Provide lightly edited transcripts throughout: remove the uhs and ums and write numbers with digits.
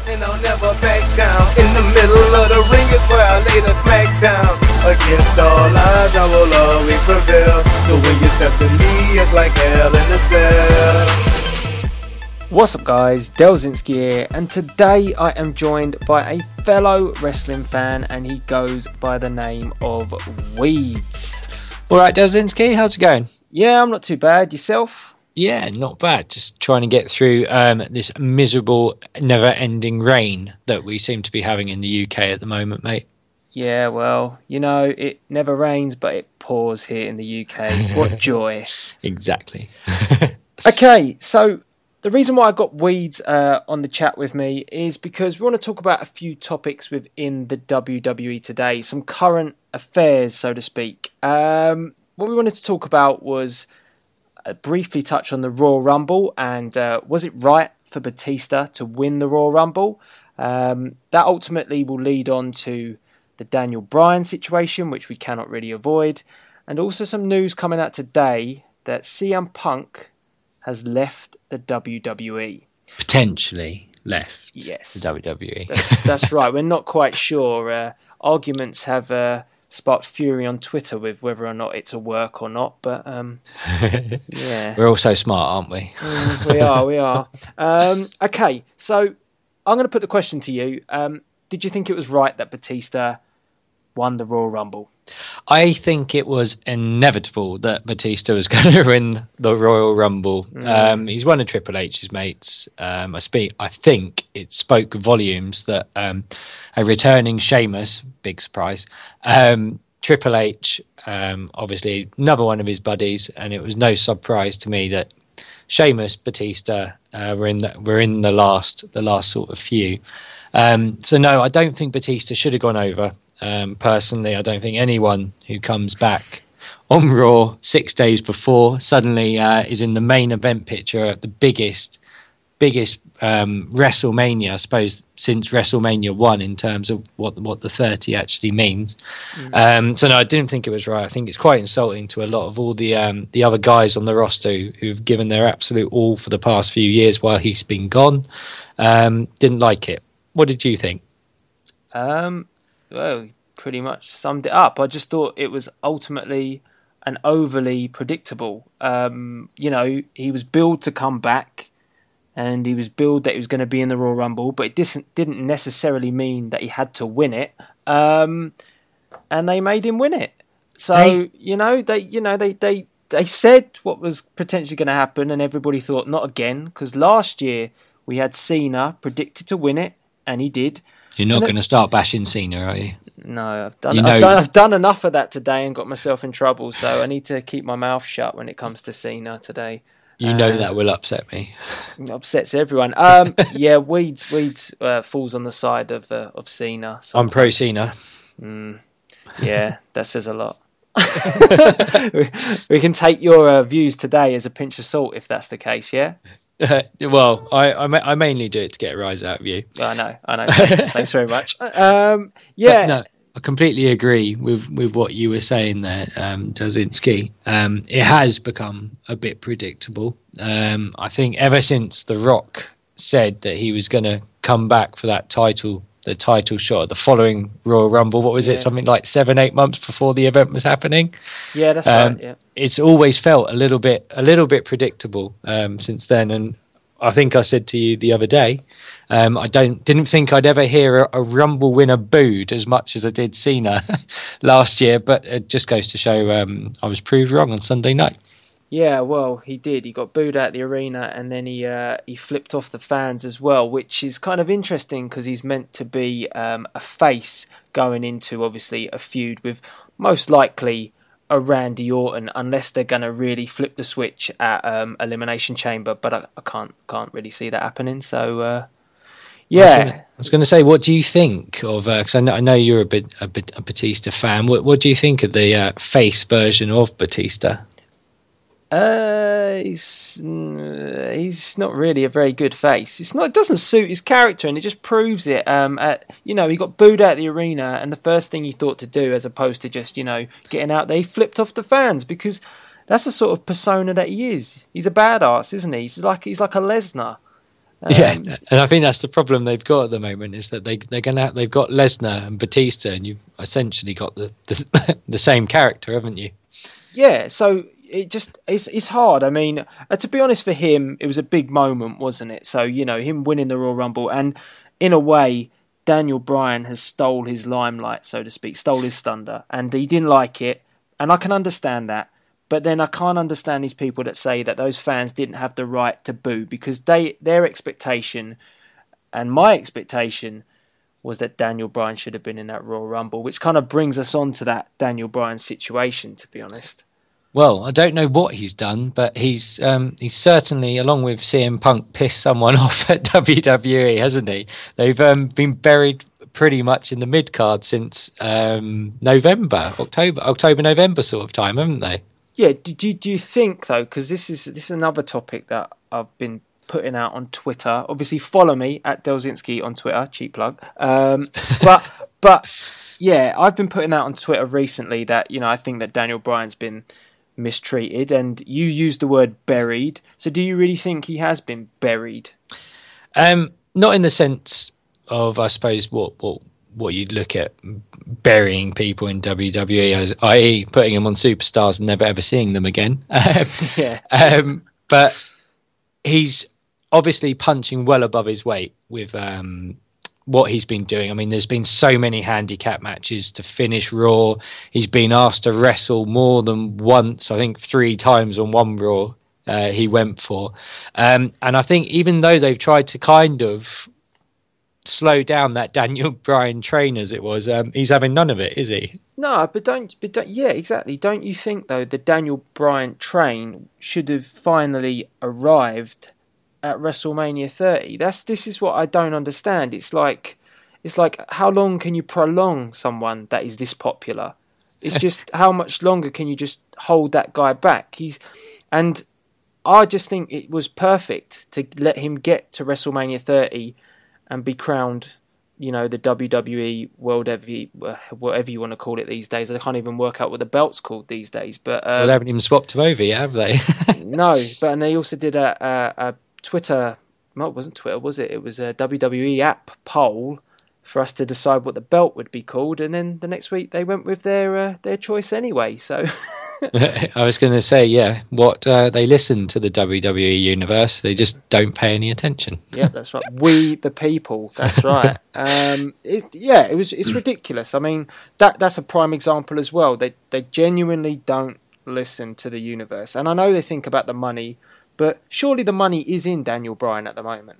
and I'll never back down. In the middle of the ring is where I lay the smack down. Against all odds, I will always prevail. So when you step to me, it's like hell in a cell. What's up guys, Delzinski here, and today I am joined by a fellow wrestling fan, and he goes by the name of Weeds. Alright Delzinski, how's it going? Yeah, I'm not too bad. Yourself? Yeah, not bad. Just trying to get through this miserable, never-ending rain that we seem to be having in the UK at the moment, mate. Yeah, well, you know, it never rains, but it pours here in the UK. What joy. Exactly. Okay, so the reason why I got Weeds on the chat with me is because we want to talk about a few topics within the WWE today, some current affairs, so to speak. What we wanted to talk about was briefly touch on the Royal Rumble, and was it right for Batista to win the Royal Rumble? That ultimately will lead on to the Daniel Bryan situation, which we cannot really avoid, and also some news coming out today that CM Punk has left the WWE. Potentially left yes. the WWE. That's right. We're not quite sure. Arguments have sparked fury on Twitter with whether or not it's a work or not, but yeah. We're all so smart, aren't we? We are. Okay, so I'm going to put the question to you. Did you think it was right that Batista won the Royal Rumble? I think it was inevitable that Batista was going to win the Royal Rumble. He's one of Triple H's mates. I think it spoke volumes that a returning Sheamus, big surprise, Triple H, obviously another one of his buddies, and it was no surprise to me that Sheamus, Batista were in the last sort of few. So no, I don't think Batista should have gone over. Personally, I don't think anyone who comes back on Raw 6 days before suddenly is in the main event picture at the biggest WrestleMania, I suppose, since WrestleMania 1 in terms of what the 30 actually means. So no, I didn't think it was right. I think it's quite insulting to a lot of all the other guys on the roster who've given their absolute all for the past few years while he's been gone. Didn't like it. What did you think? Well, pretty much summed it up. I just thought it was ultimately an overly predictable. You know, he was billed to come back, and he was billed that he was going to be in the Royal Rumble, but it didn't necessarily mean that he had to win it. And they made him win it. So they said what was potentially going to happen, and everybody thought not again, because last year we had Cena predicted to win it, and he did. You're not going to start bashing Cena, are you? No, I've done enough of that today and got myself in trouble, so I need to keep my mouth shut when it comes to Cena today. You know that will upset me. Upsets everyone. Yeah, Weeds falls on the side of Cena. Sometimes. I'm pro Cena. Yeah, that says a lot. We can take your views today as a pinch of salt if that's the case, yeah? Well, I mainly do it to get a rise out of you. I know. Thanks very much. Yeah, but no, I completely agree with what you were saying there, Delzinski. It has become a bit predictable. I think ever since The Rock said that he was going to come back for the title shot at the following Royal Rumble. What was it? Something like 7-8 months before the event was happening. Yeah, that's right. Yeah, it's always felt a little bit predictable since then. And I think I said to you the other day, I didn't think I'd ever hear a Rumble winner booed as much as I did Cena last year. But it just goes to show I was proved wrong on Sunday night. Yeah, well, he did. He got booed out the arena, and then he flipped off the fans as well, which is kind of interesting because he's meant to be a face going into, obviously, a feud with most likely a Randy Orton, unless they're going to really flip the switch at Elimination Chamber. But I can't really see that happening. So, yeah. I was going to say, what do you think of? Because I know you're a Batista fan. What do you think of the face version of Batista? He's not really a very good face. It doesn't suit his character, and it just proves it. He got booed out of the arena, and the first thing he thought to do, as opposed to just getting out there, he flipped off the fans, because that's the sort of persona that he is. He's a badass, isn't he? He's like a Lesnar. Yeah, and I think that's the problem they've got at the moment, is that they've got Lesnar and Batista, and you've essentially got the same character, haven't you? Yeah, so it's hard. I mean, to be honest, for him, it was a big moment, wasn't it? So, him winning the Royal Rumble, and in a way, Daniel Bryan has stole his limelight, so to speak, stole his thunder, and he didn't like it, and I can understand that. But then I can't understand these people that say that those fans didn't have the right to boo, because their expectation and my expectation was that Daniel Bryan should have been in that Royal Rumble, which kind of brings us on to that Daniel Bryan situation, to be honest. Well, I don't know what he's done, but he's certainly, along with CM Punk, pissed someone off at WWE, hasn't he? They've been buried pretty much in the mid card since October, November sort of time, haven't they? Yeah, do you think, though, because this is another topic that I've been putting out on Twitter. Obviously, follow me at Delzinski on Twitter, cheap plug. But yeah, I've been putting out on Twitter recently that, I think that Daniel Bryan's been mistreated, and you used the word buried. So do you really think he has been buried? Not in the sense of, I suppose, what you'd look at burying people in WWE as, i.e., putting them on superstars and never ever seeing them again. Yeah. But he's obviously punching well above his weight with what he's been doing. I mean, there's been so many handicap matches to finish Raw. He's been asked to wrestle more than once, I think 3 times on one Raw he went for. And I think even though they've tried to kind of slow down that Daniel Bryan train, as it was, he's having none of it, is he? No, but don't yeah, exactly. Don't you think, though, the Daniel Bryan train should have finally arrived at WrestleMania 30? This is what I don't understand. It's like how long can you prolong someone that is this popular? It's just how much longer can you just hold that guy back? And I just think it was perfect to let him get to WrestleMania 30 and be crowned, the WWE World whatever you want to call it these days. I can't even work out what the belt's called these days. But they haven't even swapped him over yet, have they? No, and they also did a Twitter. Well, it wasn't Twitter, was it? It was a WWE app poll for us to decide what the belt would be called, and then the next week they went with their choice anyway. So I was going to say, yeah, they listen to the WWE universe, they just don't pay any attention. Yeah, that's right. We the people, that's right. It's ridiculous. I mean, that's a prime example as well. They genuinely don't listen to the universe, and I know they think about the money, but surely the money is in Daniel Bryan at the moment.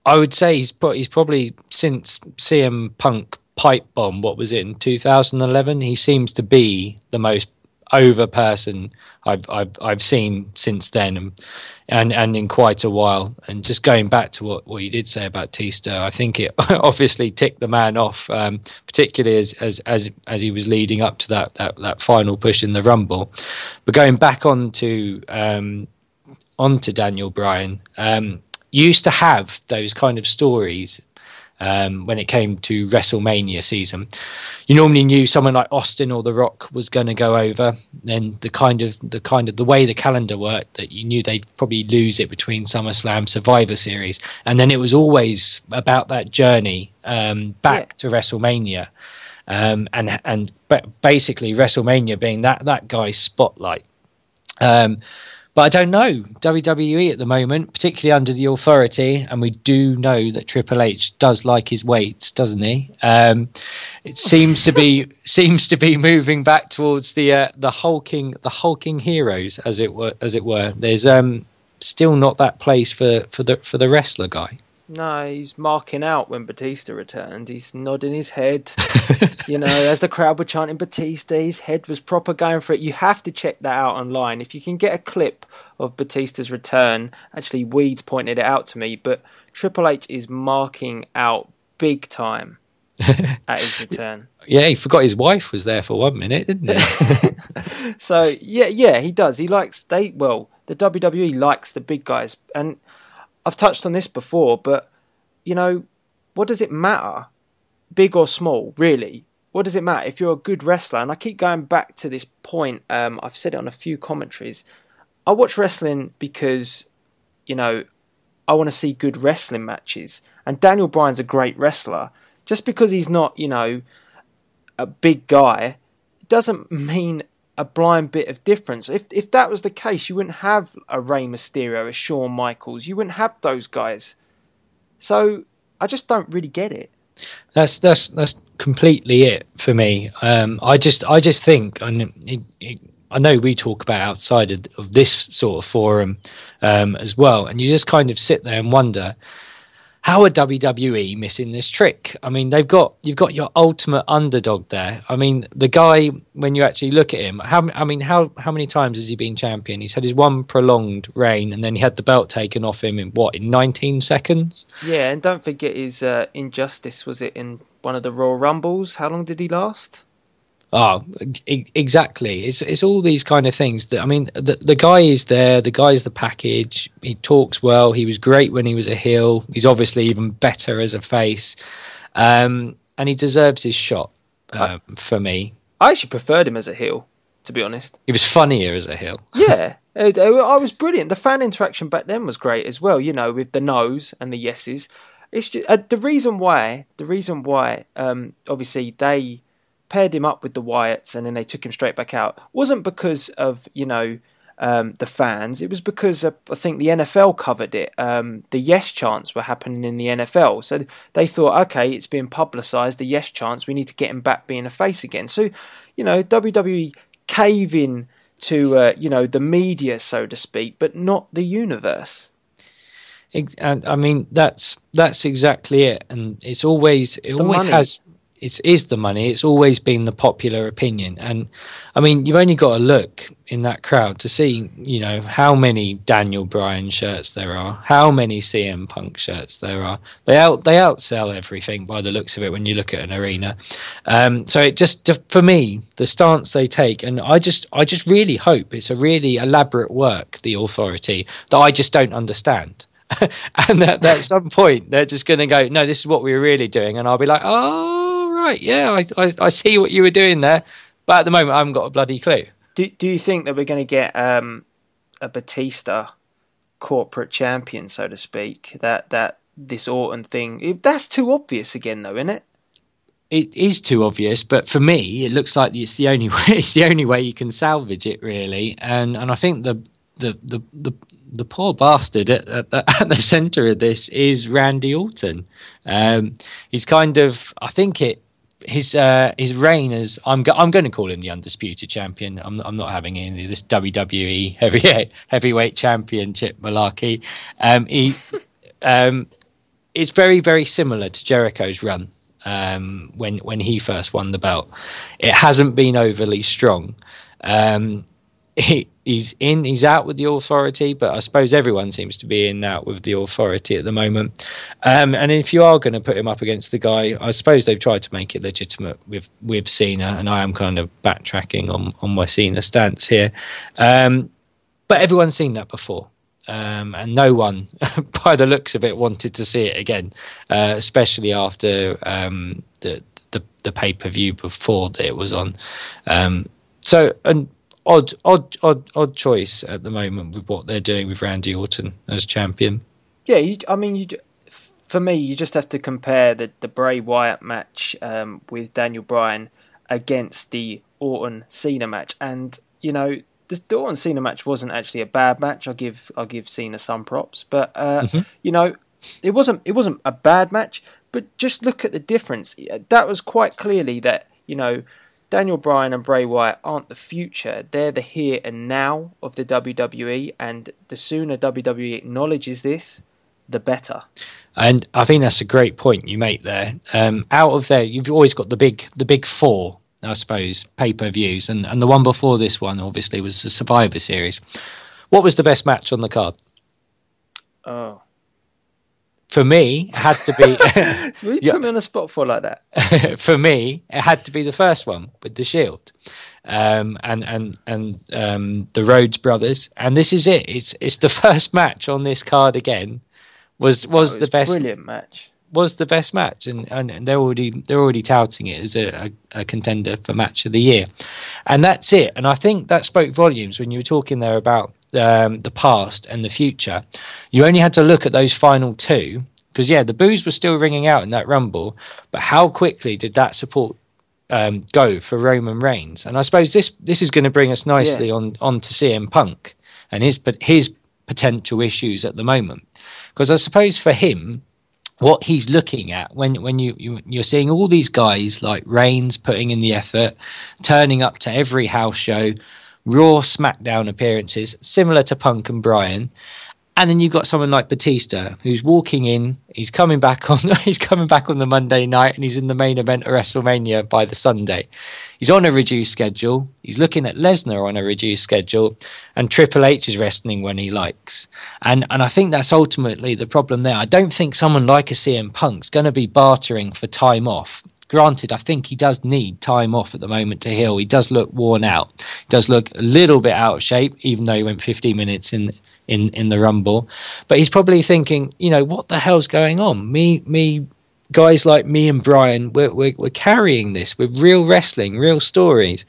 I would say he's probably, since CM Punk pipe bomb, what was it, in 2011, he seems to be the most over person I've seen since then, and in quite a while. And just going back to what you did say about Batista, I think it obviously ticked the man off, particularly as he was leading up to that final push in the Rumble. But going back onto Daniel Bryan, you used to have those kind of stories when it came to WrestleMania season. You normally knew someone like Austin or The Rock was going to go over, and the way the calendar worked, that you knew they'd probably lose it between SummerSlam, Survivor Series, and then it was always about that journey back to WrestleMania, and basically WrestleMania being that guy's spotlight. But I don't know, WWE at the moment, particularly under the authority, and we do know that Triple H does like his weights, doesn't he? It seems to be moving back towards the hulking heroes, as it were. There's still not that place for the wrestler guy. No, he's marking out when Batista returned. He's nodding his head. As the crowd were chanting Batista, his head was proper going for it. You have to check that out online. If you can get a clip of Batista's return, actually Weeds pointed it out to me, but Triple H is marking out big time at his return. Yeah, he forgot his wife was there for 1 minute, didn't he? So, yeah, he does. He likes, the WWE likes the big guys. And I've touched on this before, but, what does it matter? Big or small, really? What does it matter if you're a good wrestler? And I keep going back to this point. I've said it on a few commentaries. I watch wrestling because, I want to see good wrestling matches. And Daniel Bryan's a great wrestler. Just because he's not, you know, a big guy, it doesn't mean a blind bit of difference. If that was the case, you wouldn't have a Rey Mysterio, a Shawn Michaels. You wouldn't have those guys. So I just don't really get it. That's completely it for me. I just think, and I know we talk about outside of this sort of forum as well, and you just kind of sit there and wonder, how are WWE missing this trick? I mean, you've got your ultimate underdog there. I mean, the guy, when you actually look at him, how many times has he been champion? He's had his one prolonged reign, and then he had the belt taken off him in 19 seconds? Yeah, and don't forget his injustice. Was it in one of the Royal Rumbles? How long did he last? Oh, exactly. It's all these kind of things that, I mean, the guy is there. The guy's the package. He talks well. He was great when he was a heel. He's obviously even better as a face. And he deserves his shot for me. I actually preferred him as a heel, to be honest. He was funnier as a heel. Yeah, I was brilliant. The fan interaction back then was great as well, you know, with the no's and the yeses. It's just, the reason why, obviously they paired him up with the Wyatts and then they took him straight back out, wasn't because of, you know, the fans. It was because I think the NFL covered it. The yes chants were happening in the NFL. So they thought, okay, it's being publicised, the yes chants, we need to get him back being a face again. So, you know, WWE caving to, you know, the media, so to speak, but not the universe. And I mean, that's exactly it. And it always has... It is the money. It's always been the popular opinion. And, I mean, you've only got to look in that crowd to see, you know, how many Daniel Bryan shirts there are, how many CM Punk shirts there are. They outsell everything by the looks of it when you look at an arena. So it just, for me, the stance they take, and I just really hope it's a really elaborate work, the Authority, that I just don't understand. And that at some point, they're just going to go, no, this is what we were really doing. And I'll be like, oh, right, yeah, I see what you were doing there, but at the moment I haven't got a bloody clue. Do you think that we're going to get a Batista corporate champion, so to speak? That this Orton thing, that's too obvious again, though, isn't it? It is too obvious, but for me, it looks like it's the only way. It's the only way you can salvage it, really. And I think the poor bastard at the centre of this is Randy Orton. He's kind of, I think his reign as, I'm going to call him the undisputed champion. I'm not having any of this WWE heavyweight championship malarkey. It's very, very similar to Jericho's run when he first won the belt. It hasn't been overly strong. He's out with the Authority, but I suppose everyone seems to be in and out with the Authority at the moment. And if you are going to put him up against the guy, I suppose they've tried to make it legitimate with Cena, and I am kind of backtracking on my Cena stance here. But everyone's seen that before. And no one, by the looks of it, wanted to see it again, especially after the pay-per-view before that it was on. So, and odd choice at the moment with what they're doing with Randy Orton as champion. Yeah, for me, you just have to compare the Bray Wyatt match with Daniel Bryan against the Orton Cena match, and you know the Orton Cena match wasn't actually a bad match. I'll give Cena some props, but you know it wasn't a bad match. But just look at the difference. That was quite clearly that, you know, Daniel Bryan and Bray Wyatt aren't the future. They're the here and now of the WWE, and the sooner WWE acknowledges this, the better. And I think that's a great point you make there. Out of there, you've always got the big four, I suppose, pay-per-views, and the one before this one, obviously, was the Survivor Series. What was the best match on the card? Oh. For me, it had to be... Will you put me on the spot for like that? For me, it had to be the first one with the Shield, and the Rhodes brothers. And this is it. It's the first match on this card again. Was the best, brilliant match. Was the best match, and they're already touting it as a contender for match of the year, and that's it. And I think that spoke volumes when you were talking there about the past and the future, you only had to look at those final two, because the boos were still ringing out in that Rumble, but how quickly did that support go for Roman Reigns? And I suppose this is going to bring us nicely on to CM Punk and his potential issues at the moment, because I suppose for him, what he's looking at when you're seeing all these guys like Reigns putting in the effort, turning up to every house show, Raw, SmackDown appearances, similar to Punk and Bryan. And then you've got someone like Batista, who's walking in. He's coming back on the Monday night, and he's in the main event of WrestleMania by the Sunday. He's on a reduced schedule. He's looking at Lesnar on a reduced schedule, and Triple H is wrestling when he likes. And I think that's ultimately the problem there. I don't think someone like a CM Punk's going to be bartering for time off. Granted, I think he does need time off at the moment to heal. He does look worn out. He does look a little bit out of shape, even though he went 15 minutes in the Rumble. But he's probably thinking, what the hell's going on? Me, guys like me and Bryan, we're carrying this with real wrestling, real stories,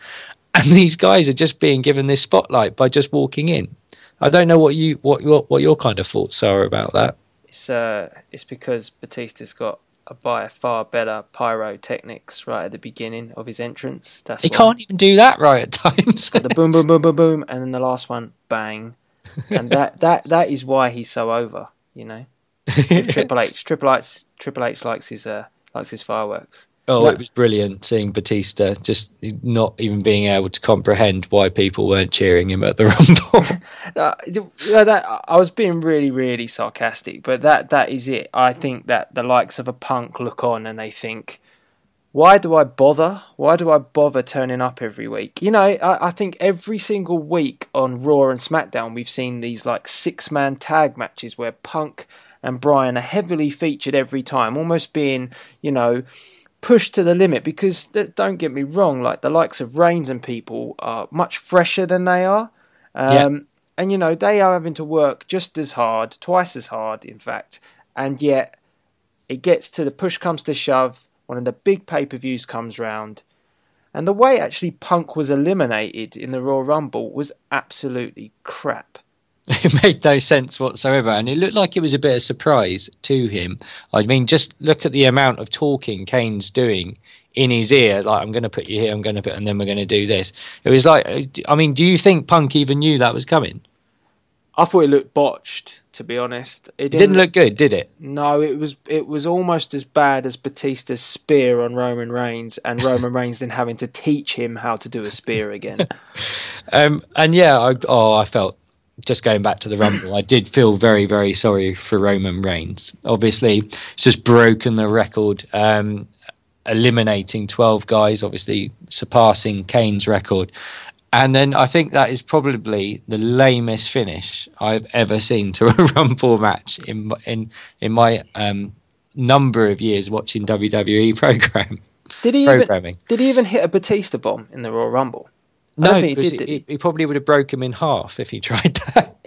and these guys are just being given this spotlight by just walking in. I don't know what your kind of thoughts are about that. It's because Batista's got by far better pyrotechnics right at the beginning of his entrance. He can't even do that right at times. The boom, boom, boom, boom, boom, and then the last one, bang. And that is why he's so over, With Triple H. Triple H likes his fireworks. Oh, it was brilliant seeing Batista just not even being able to comprehend why people weren't cheering him at the Rumble. I was being really, really sarcastic, but that is it. I think that the likes of a Punk look on and they think, why do I bother? Why do I bother turning up every week? I think every single week on Raw and SmackDown, we've seen these like 6-man tag matches where Punk and Bryan are heavily featured every time, almost being, pushed to the limit, because don't get me wrong, like the likes of Reigns and people are much fresher than they are. And, they are having to work just as hard, twice as hard, in fact. And yet it gets to the push comes to shove. One of the big pay-per-views comes round. And the way actually Punk was eliminated in the Royal Rumble was absolutely crap. It made no sense whatsoever, and it looked like it was a bit of surprise to him. I mean, just look at the amount of talking Kane's doing in his ear, like, I'm going to put you here, and then we're going to do this. It was like, I mean, do you think Punk even knew that was coming? I thought it looked botched, to be honest. It didn't look good, did it? No, it was almost as bad as Batista's spear on Roman Reigns, and Roman Reigns then having to teach him how to do a spear again. I felt, just going back to the Rumble, I did feel very, very sorry for Roman Reigns. Obviously, it's just broken the record, eliminating 12 guys, obviously surpassing Kane's record. And then I think that is probably the lamest finish I've ever seen to a Rumble match in my number of years watching WWE programming. Did he even hit a Batista bomb in the Royal Rumble? No, he probably would have broke him in half if he tried that.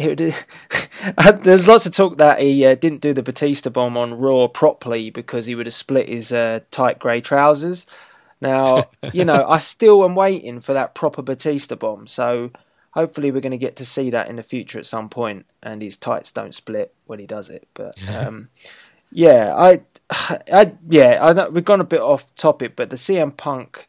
There's lots of talk that he didn't do the Batista bomb on Raw properly because he would have split his tight grey trousers. Now, I still am waiting for that proper Batista bomb. So hopefully we're going to get to see that in the future at some point, and his tights don't split when he does it. But I know we've gone a bit off topic, but the CM Punk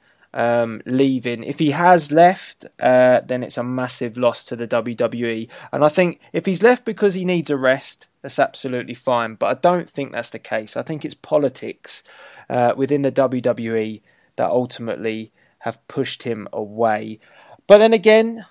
leaving, if he has left, then it's a massive loss to the WWE. And I think if he's left because he needs a rest, that's absolutely fine. But I don't think that's the case. I think it's politics within the WWE that ultimately have pushed him away. But then again,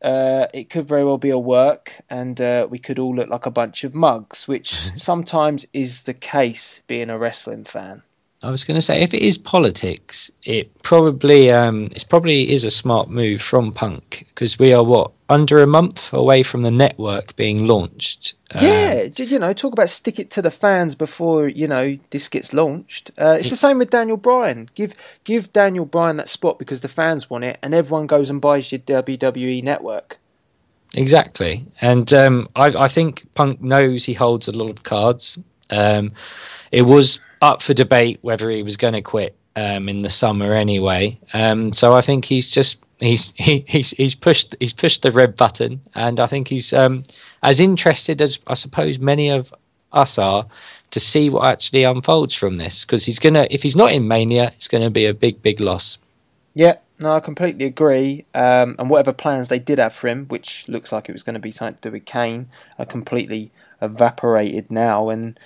it could very well be a work, and we could all look like a bunch of mugs, which sometimes is the case being a wrestling fan. I was going to say, if it is politics, it probably is a smart move from Punk, because we are under a month away from the network being launched. Talk about stick it to the fans before this gets launched. It's the same with Daniel Bryan. Give Daniel Bryan that spot because the fans want it, and everyone goes and buys your WWE network. Exactly, and I think Punk knows he holds a lot of cards. It was up for debate whether he was going to quit in the summer anyway. So I think he's just he's pushed the red button, and I think he's as interested as I suppose many of us are to see what actually unfolds from this, because if he's not in Mania, it's gonna be a big loss. Yeah, no, I completely agree. And whatever plans they did have for him, which looks like it was going to be something to do with Kane, are completely evaporated now. And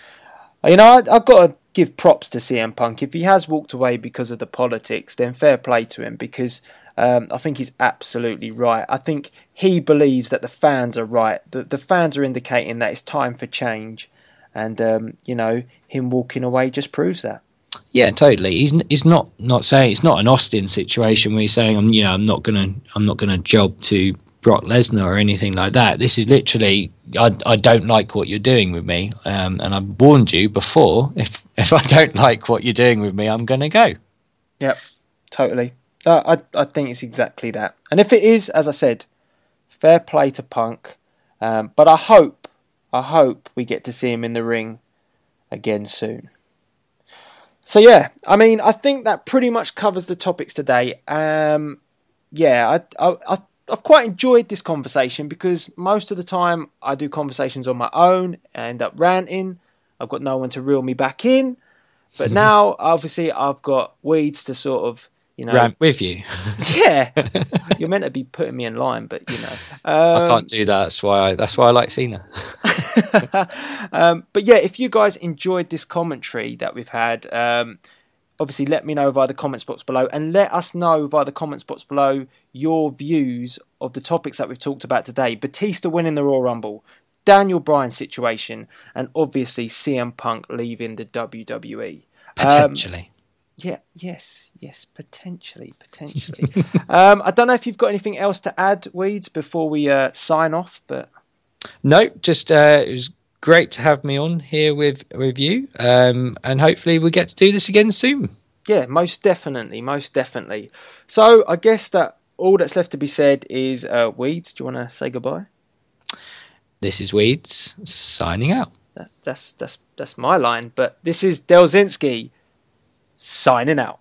I've got to give props to CM Punk. If he has walked away because of the politics, then fair play to him, because I think he's absolutely right. I think he believes that the fans are right. The fans are indicating that it's time for change. And, him walking away just proves that. Yeah, totally. He's not saying, it's not an Austin situation where he's saying I'm not gonna job to Brock Lesnar or anything like that. This is literally I don't like what you're doing with me, and I've warned you before. If I don't like what you're doing with me, I'm gonna go. Yep, totally. I think it's exactly that. And if it is, as I said, fair play to Punk. But I hope we get to see him in the ring again soon. So yeah, I mean, I think that pretty much covers the topics today. I've quite enjoyed this conversation, because most of the time I do conversations on my own, I end up ranting. I've got no one to reel me back in. But now, obviously, I've got Weeds to sort of, rant with you. Yeah, you're meant to be putting me in line, but I can't do that. That's why I like Cena. But yeah, if you guys enjoyed this commentary that we've had, obviously let me know via the comments box below, and let us know via the comments box below your views of the topics that we've talked about today. Batista winning the Royal Rumble, Daniel Bryan situation, and obviously CM Punk leaving the WWE. Potentially. Yes, potentially. I don't know if you've got anything else to add, Weeds, before we sign off, but... No, just it was great to have me on here with you, and hopefully we get to do this again soon. Yeah, most definitely. So I guess that all that's left to be said is, Weeds, do you want to say goodbye? This is Weeds signing out. That's my line, but this is Delzinski signing out.